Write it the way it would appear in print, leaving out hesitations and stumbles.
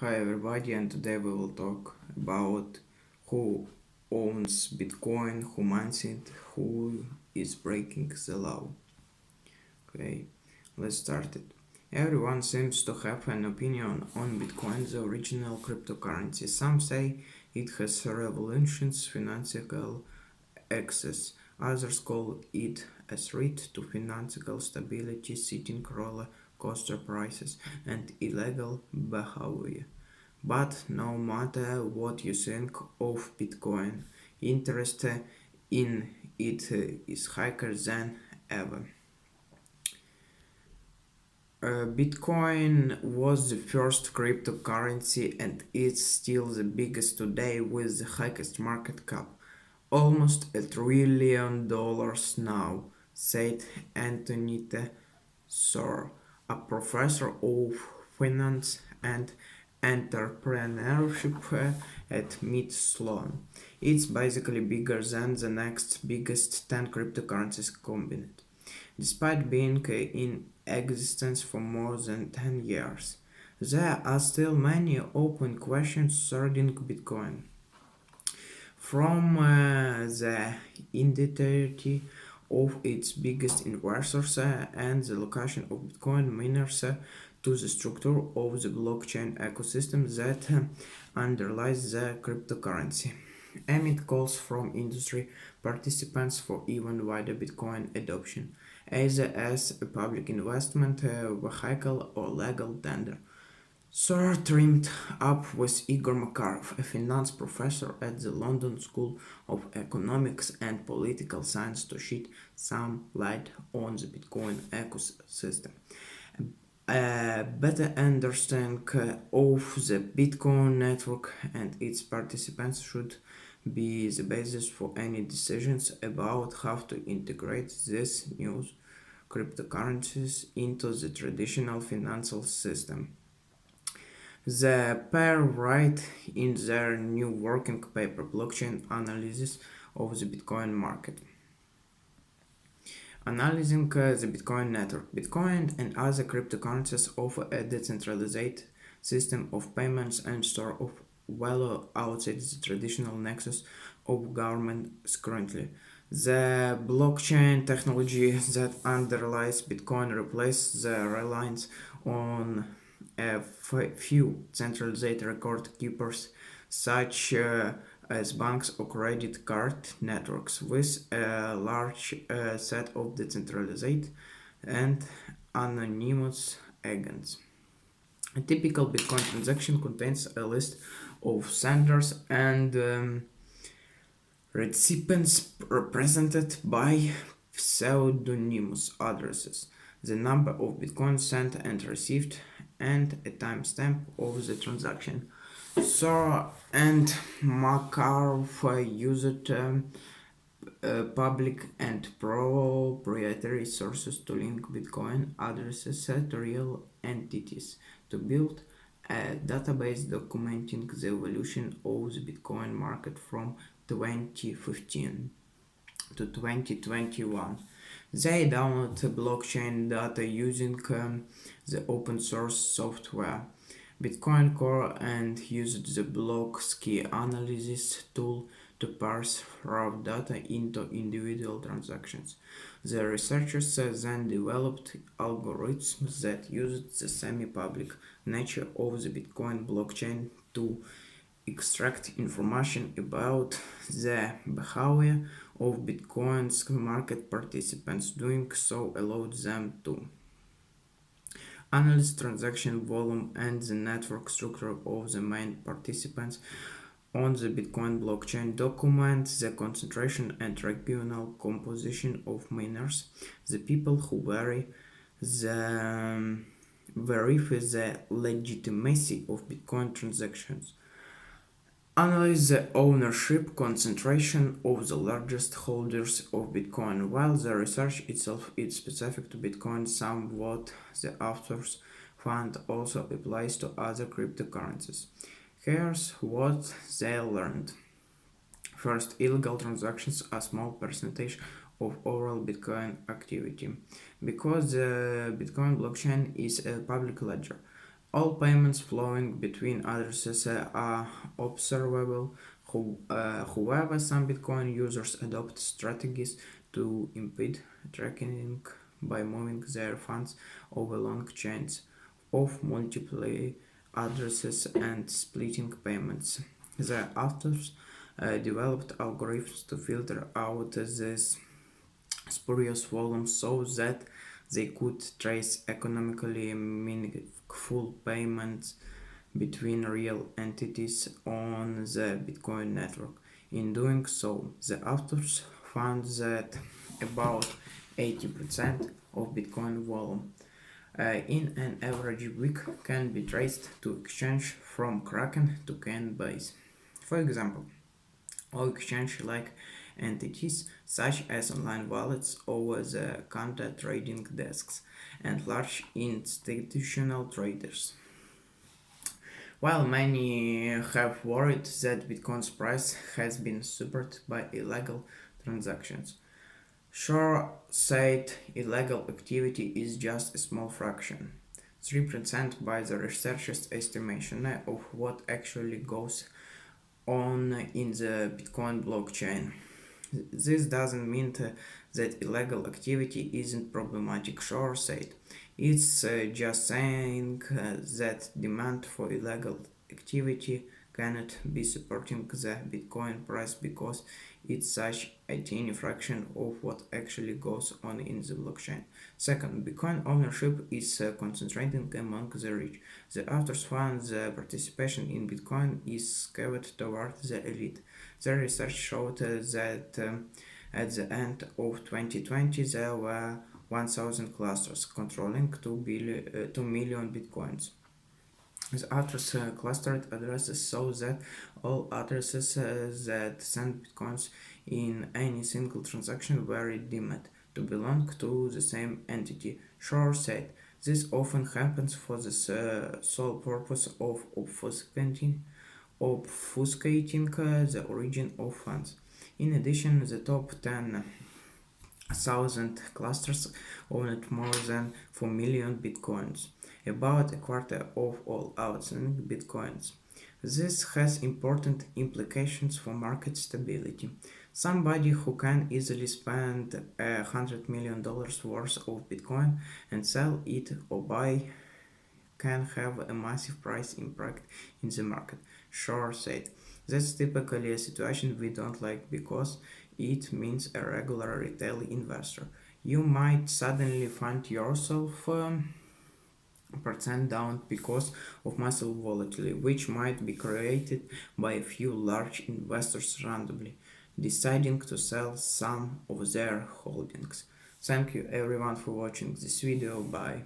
Hi everybody, and today we will talk about who owns Bitcoin, who mines it, who is breaking the law. Okay, let's start it. Everyone seems to have an opinion on Bitcoin, the original cryptocurrency. Some say it has revolutionized financial access. Others call it a threat to financial stability, citing roller coaster prices and illegal behavior. But no matter what you think of Bitcoin, interest in it is higher than ever. Bitcoin was the first cryptocurrency and it's still the biggest today with the highest market cap, almost $1 trillion now, said Anthony Sor, a professor of finance and entrepreneurship at Mid Sloan. It's basically bigger than the next biggest 10 cryptocurrencies combined, despite being in existence for more than 10 years. There are still many open questions surrounding Bitcoin, from the identity of its biggest investors and the location of Bitcoin miners to the structure of the blockchain ecosystem that underlies the cryptocurrency. Amid calls from industry participants for even wider Bitcoin adoption, either as a public investment vehicle or legal tender. Sir teamed up with Igor Makarov, a finance professor at the London School of Economics and Political Science, to shed some light on the Bitcoin ecosystem. A better understanding of the Bitcoin network and its participants should be the basis for any decisions about how to integrate these new cryptocurrencies into the traditional financial system. The pair write in their new working paper Blockchain Analysis of the Bitcoin Market. Analyzing the Bitcoin network. Bitcoin and other cryptocurrencies offer a decentralized system of payments and store of value outside the traditional nexus of governments currently. The blockchain technology that underlies Bitcoin replaces the reliance on a few centralized record keepers, such as banks or credit card networks, with a large set of decentralized and anonymous agents. A typical Bitcoin transaction contains a list of senders and recipients represented by pseudonymous addresses, the number of Bitcoin sent and received, and a timestamp of the transaction. Sora and Makarov used public and proprietary sources to link Bitcoin addresses to real entities to build a database documenting the evolution of the Bitcoin market from 2015 to 2021. They download blockchain data using the open source software Bitcoin Core and used the block-key analysis tool to parse raw data into individual transactions. The researchers then developed algorithms that used the semi-public nature of the Bitcoin blockchain to extract information about the behavior of Bitcoin's market participants. Doing so allowed them to analyze transaction volume and the network structure of the main participants on the Bitcoin blockchain, document the concentration and regional composition of miners, the people who verify the legitimacy of Bitcoin transactions, analyze the ownership concentration of the largest holders of Bitcoin. While the research itself is specific to Bitcoin, somewhat the authors find also applies to other cryptocurrencies. Here's what they learned. First, illegal transactions are a small percentage of overall Bitcoin activity. Because the Bitcoin blockchain is a public ledger, All payments flowing between addresses are observable. However, some Bitcoin users adopt strategies to impede tracking by moving their funds over long chains of multiple addresses and splitting payments. The authors developed algorithms to filter out this spurious volumes so that they could trace economically meaningful payments between real entities on the Bitcoin network. In doing so, the authors found that about 80% of Bitcoin volume in an average week can be traced to exchange from Kraken to Coinbase. For example, all exchange-like entities such as online wallets, over-the-counter trading desks, and large institutional traders. While many have worried that Bitcoin's price has been supered by illegal transactions, Shore said illegal activity is just a small fraction, 3% by the researchers' estimation of what actually goes on in the Bitcoin blockchain. This doesn't mean that illegal activity isn't problematic, Shore said. It's just saying that demand for illegal activity cannot be supporting the Bitcoin price because it's such a tiny fraction of what actually goes on in the blockchain. Second, Bitcoin ownership is concentrating among the rich. The authors found the participation in Bitcoin is skewed toward the elite. The research showed that at the end of 2020 there were 1,000 clusters controlling 2 million bitcoins. The address clustered addresses so that all addresses that send bitcoins in any single transaction were redeemed to belong to the same entity. Shore said this often happens for the sole purpose of obfuscating the origin of funds. In addition, the top 10,000 clusters owned more than 4 million bitcoins, about a quarter of all outstanding bitcoins. This has important implications for market stability. Somebody who can easily spend $100 million worth of Bitcoin and sell it or buy can have a massive price impact in the market, Shore said. That's typically a situation we don't like because it means a regular retail investor. You might suddenly find yourself percent down because of massive volatility, which might be created by a few large investors randomly deciding to sell some of their holdings. Thank you everyone for watching this video. Bye.